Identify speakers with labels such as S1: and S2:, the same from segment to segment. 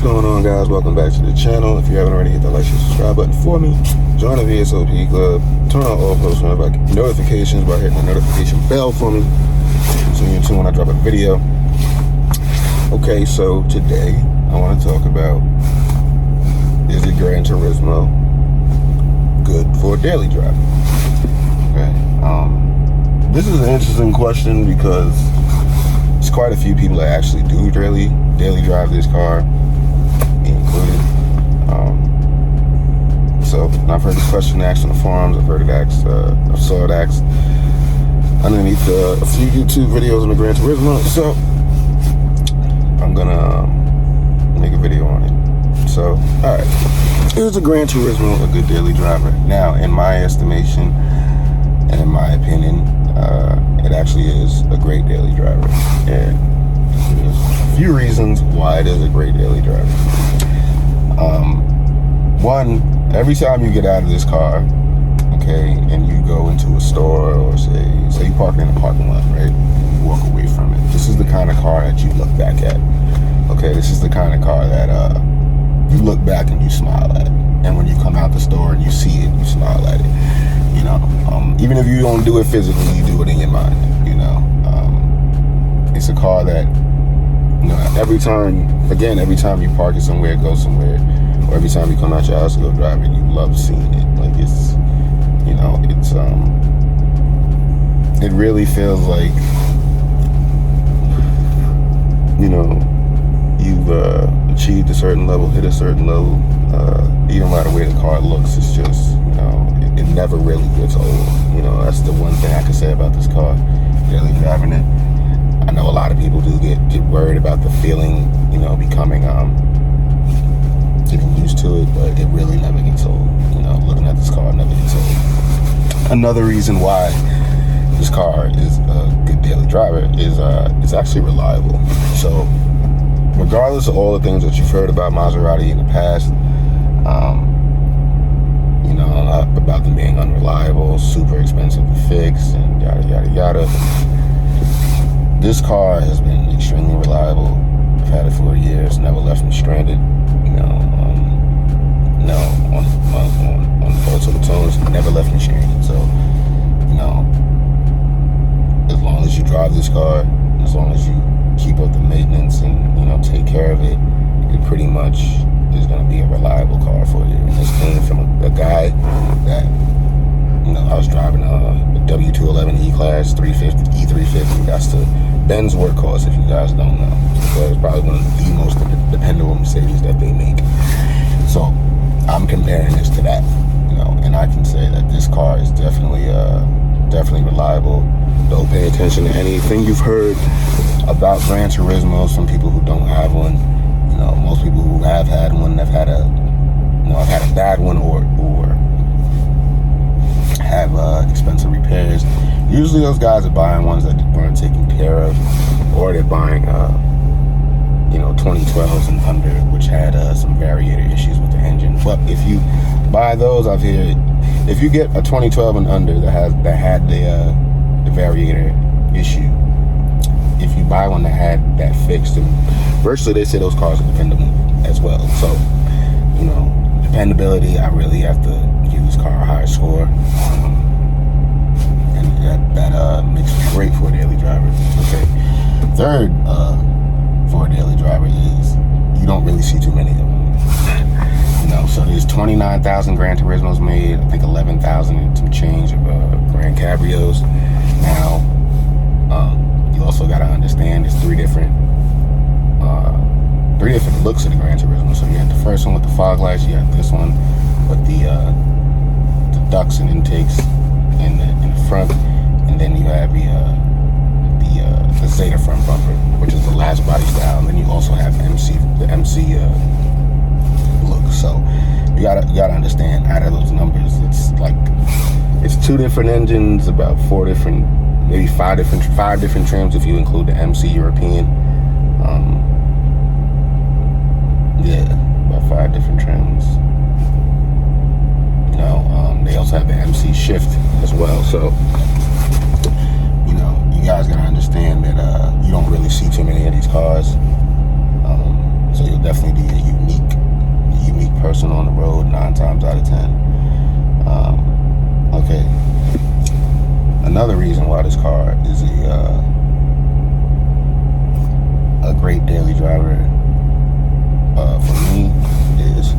S1: going on, guys? Welcome back to the channel. If you haven't already, hit the like and subscribe button for me. Join the VSOP club. Turn on all post notifications by hitting the notification bell for me, so you're in tune when I drop a video. Okay, so today I want to talk about, is the Granturismo good for daily driving? Okay. This is an interesting question because there's quite a few people that actually do daily drive this car, me included. So I've heard this question asked on the forums. I've heard it asked. I saw it asked underneath a few YouTube videos on the Granturismo. So I'm gonna make a video on it. So, all right, is the Granturismo a good daily driver? Now, in my estimation and in my opinion, it actually is a great daily driver, and there's a few reasons why it is a great daily driver. One, every time you get out of this car, okay, and you go into a store, or say you park in a parking lot, right, and you walk away from it, this is the kind of car that you look back at. Okay, this is the kind of car that you look back and you smile at, and when you come out the store and you see it, you smile at it. You know, even if you don't do it physically, you do it in your mind. You know, it's a car that, you know, every time you park it somewhere, go somewhere, or every time you come out your house to go drive it, you love seeing it. Like, it's, you know, it's it really feels like, you know, you've achieved a certain level, hit a certain level. Even by the way the car looks, it's just, you know, it never really gets old. You know, that's the one thing I can say about this car, daily driving it. I know a lot of people do get worried about the feeling, you know, becoming getting used to it, but it really never gets old. You know, looking at this car never gets old. Another reason why this car is a good daily driver is it's actually reliable. So regardless of all the things that you've heard about Maserati in the past, you know, about them being unreliable, super expensive to fix, and yada yada yada, this car has been extremely reliable. I've had it for years, never left me stranded. You know, no, on faults or the tones, never left me stranded. So, you know, as long as you drive this car, as long as you keep up the maintenance and, you know, take care of it, it pretty much is going to be a reliable car for you. And this came from a guy that, you know, I was driving a W211 E-Class 350, E350. That's the Benz workhorse, if you guys don't know. So it's probably one of the most dependable Mercedes that they make. So I'm comparing this to that, you know, and I can say that this car is definitely reliable. Don't pay attention to anything you've heard about Granturismos from people who don't have one. You know, most people who have had one have had a, you know, have had a bad one or have expensive repairs. Usually those guys are buying ones that weren't taken care of, or they're buying you know, 2012s and under, which had some variator issues with the engine. But if you buy those, I've heard, if you get a 2012 and under that had the variator issue, if you buy one that had that fixed, and virtually they say those cars are dependable as well. So, you know, dependability, I really have to give this car a high score, and that makes it great for a daily driver. Okay, third, for a daily driver is you don't really see too many of them. You know, so there's 29,000 Granturismos made, I think 11,000 and some change of Grand Cabrios. Now, you also got to understand there's three different looks of the Granturismo. So you have the first one with the fog lights, you have this one with the ducts and intakes in the front, and then you have the Zeta front bumper, which is the last body style, and then you also have the MC look. So you gotta understand, out of those numbers, it's two different engines, about four different, maybe five different trims if you include the MC European. Yeah, about 5 different trims. You know, they also have the MC shift as well. So, you know, you guys gotta understand that you don't really see too many of these cars. So you'll definitely be person on the road 9 times out of 10. Okay. Another reason why this car is a great daily driver for me is,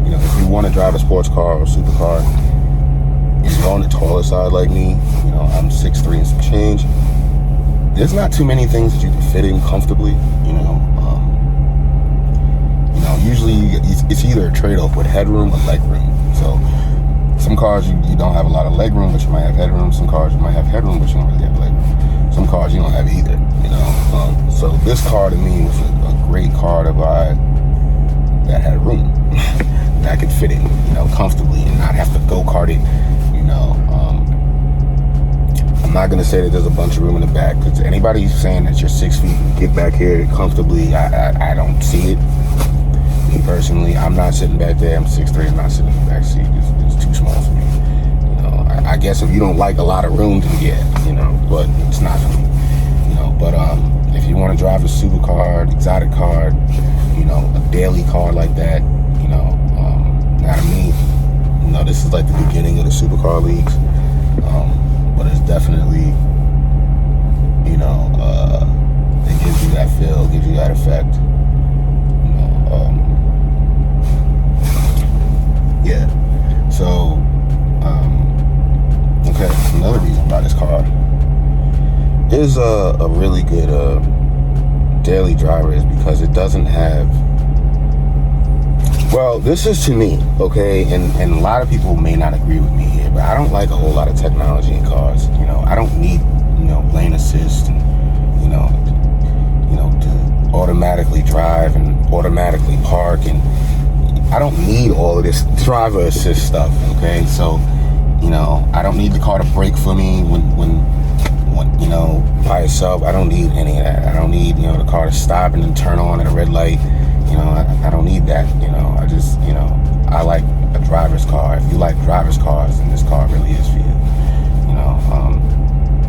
S1: if you want to drive a sports car or a supercar, if you're on the taller side like me, I'm 6'3" and some change. There's not too many things that you can fit in comfortably, usually it's either a trade-off with headroom or legroom. So some cars you don't have a lot of legroom, but you might have headroom. Some cars you might have headroom, but you don't really have legroom. Some cars you don't have either, So this car to me was a great car to buy that had room that I could fit in, comfortably and not have to go-kart it, I'm not gonna say that there's a bunch of room in the back, because anybody saying that you're 6 feet, get back here comfortably, I don't see it. Me personally, I'm not sitting back there. I'm 6'3", I'm not sitting in the back seat. It's too small for me. I guess if you don't like a lot of room, then yeah, but it's not for me. But if you want to drive a supercar, exotic car, a daily car like that, not me. This is like the beginning of the supercar leagues. But it's definitely, it gives you that feel, gives you that effect. Yeah. So, okay, another reason why this car is a really good daily driver is because it doesn't have, well, this is to me, okay, and a lot of people may not agree with me here, but I don't like a whole lot of technology in cars. I don't need, lane assist and, to automatically drive and automatically park, and I don't need all of this driver assist stuff, okay? So, I don't need the car to brake for me when by itself. I don't need any of that. I don't need, the car to stop and then turn on at a red light. I don't need that. I just, I like a driver's car. If you like driver's cars, then this car really is for you.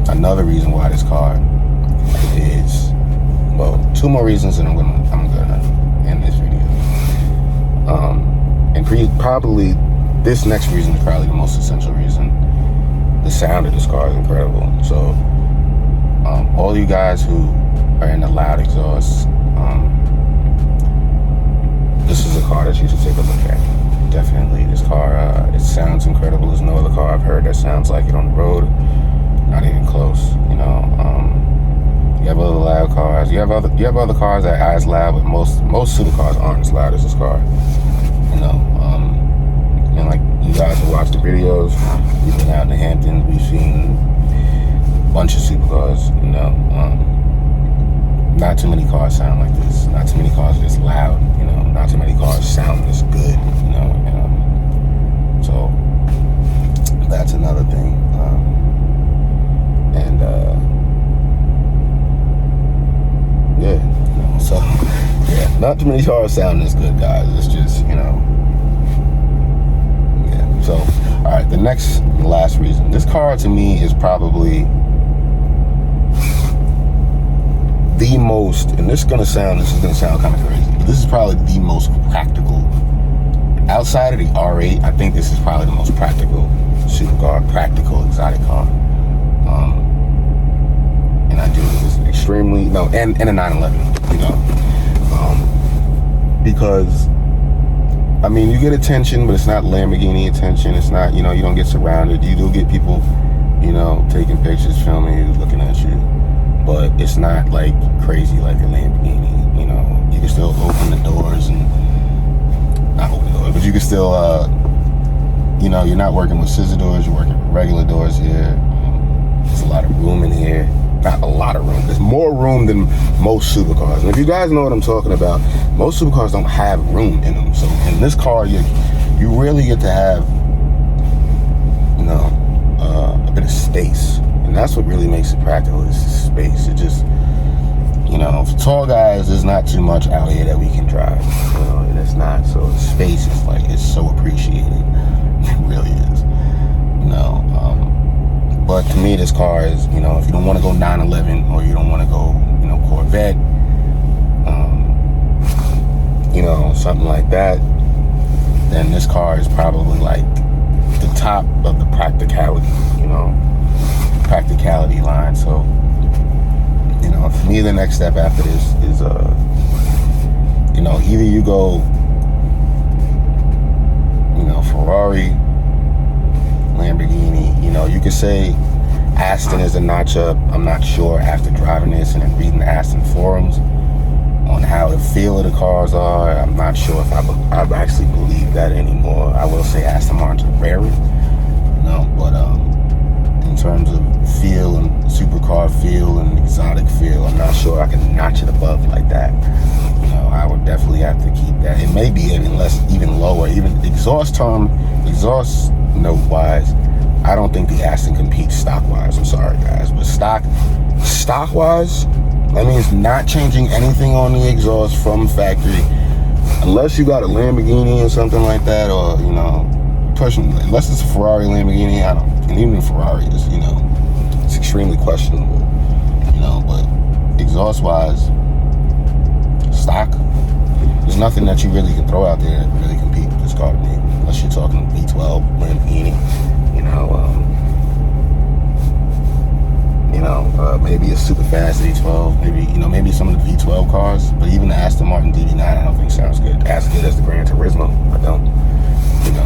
S1: Another reason why this car is, well, 2 more reasons, and I'm gonna end this video. And probably this next reason is probably the most essential reason. The sound of this car is incredible. So, all you guys who are into loud exhausts, this is a car that you should take a look at. Definitely, this car, it sounds incredible. There's no other car I've heard that sounds like it on the road. Not even close. You have other loud cars. You have other cars that are as loud, but most supercars aren't as loud as this car. And like you guys who watch the videos, we've been out in the Hamptons. We've seen a bunch of supercars. Not too many cars sound like this. Not too many cars are this loud. Not too many cars sound this good. So that's another thing. Yeah. So yeah, not too many cars sound this good, guys. It's just yeah. So all right, the last reason. This car to me is probably the most, and this is gonna sound kind of crazy, but this is probably the most practical. Outside of the R8, I think this is probably the most practical supercar, practical exotic car. And I do this extremely, and a 911, because, you get attention, but it's not Lamborghini attention. It's not, you don't get surrounded. You do get people, taking pictures, filming you, looking at you. But it's not like crazy like a Lamborghini, You can still open the doors and not open the doors, but you can still, you're not working with scissor doors. You're working with regular doors here. There's a lot of room in here. Not a lot of room. There's more room than most supercars. And if you guys know what I'm talking about, most supercars don't have room in them. So in this car, you really get to have, a bit of space. And that's what really makes it practical, is space. It just, for tall guys, there's not too much out here that we can drive. And it's not. So space is it's so appreciated. It really is. But to me, this car is, if you don't want to go 911 or you don't want to go, Corvette, something like that, then this car is probably like the top of the practicality, practicality line. So, for me, the next step after this is, either you go, Ferrari, Lamborghini. You could say Aston is a notch up. I'm not sure after driving this and then reading the Aston forums on how the feel of the cars are. I'm not sure if I actually believe that anymore. I will say Aston Martin's rarer, but in terms of feel and supercar feel and exotic feel, I'm not sure I can notch it above like that. I would definitely have to keep that. It may be even lower, even exhaust note wise. I don't think the Aston competes stock wise. I'm sorry guys, but stock wise, that means not changing anything on the exhaust from factory, unless you got a Lamborghini or something like that, or unless it's a Ferrari, Lamborghini. And even a Ferrari is, it's extremely questionable, but exhaust wise, stock, there's nothing that you really can throw out there that really compete with this car to me, unless you're talking V12 Lamborghini, maybe a super fast V12, maybe some of the V12 cars, but even the Aston Martin DB9 I don't think sounds good as the Granturismo. I don't.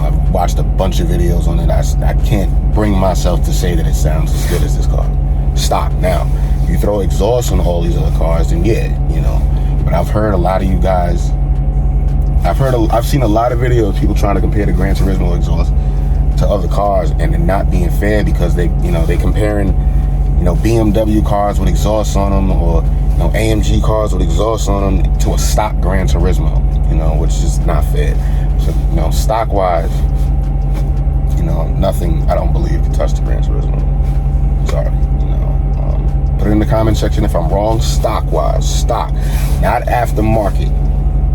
S1: I've watched a bunch of videos on it. I can't bring myself to say that it sounds as good as this car. Stock. Now, you throw exhaust on all these other cars, then yeah, but I've heard a lot of you guys, I've seen a lot of videos of people trying to compare the Granturismo exhaust to other cars, and they're not being fair because they comparing, BMW cars with exhaust on them, or AMG cars with exhaust on them, to a stock Granturismo, which is not fair. So, stock wise, nothing I don't believe can touch the Granturismo. Sorry, put it in the comment section if I'm wrong. Stock wise, not aftermarket.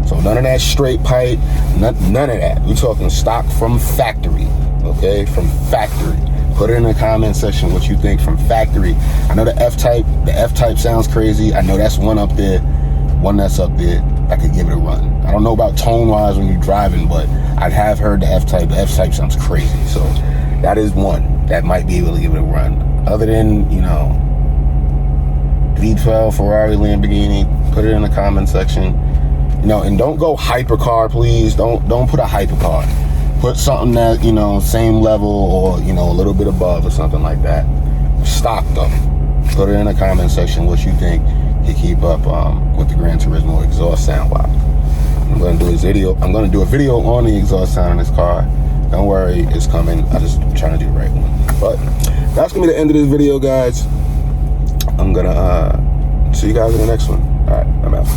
S1: So none of that straight pipe, none of that. We're talking stock from factory, okay? From factory. Put it in the comment section what you think from factory. I know the F-Type sounds crazy. I know that's one that's up there. I could give it a run. I don't know about tone-wise when you're driving, but I have heard the F-Type. The F-Type sounds crazy. So that is one that might be able to give it a run. Other than, V12, Ferrari, Lamborghini, put it in the comment section. And don't go hypercar, please. Don't put a hypercar. Put something that, same level, or, a little bit above or something like that. Stock though. Put it in the comment section what you think to keep up with the Granturismo exhaust sound wise. I'm gonna do a video on the exhaust sound in this car. Don't worry, it's coming. I'm just trying to do the right one. But that's gonna be the end of this video, guys. I'm gonna see you guys in the next one. All right, I'm out.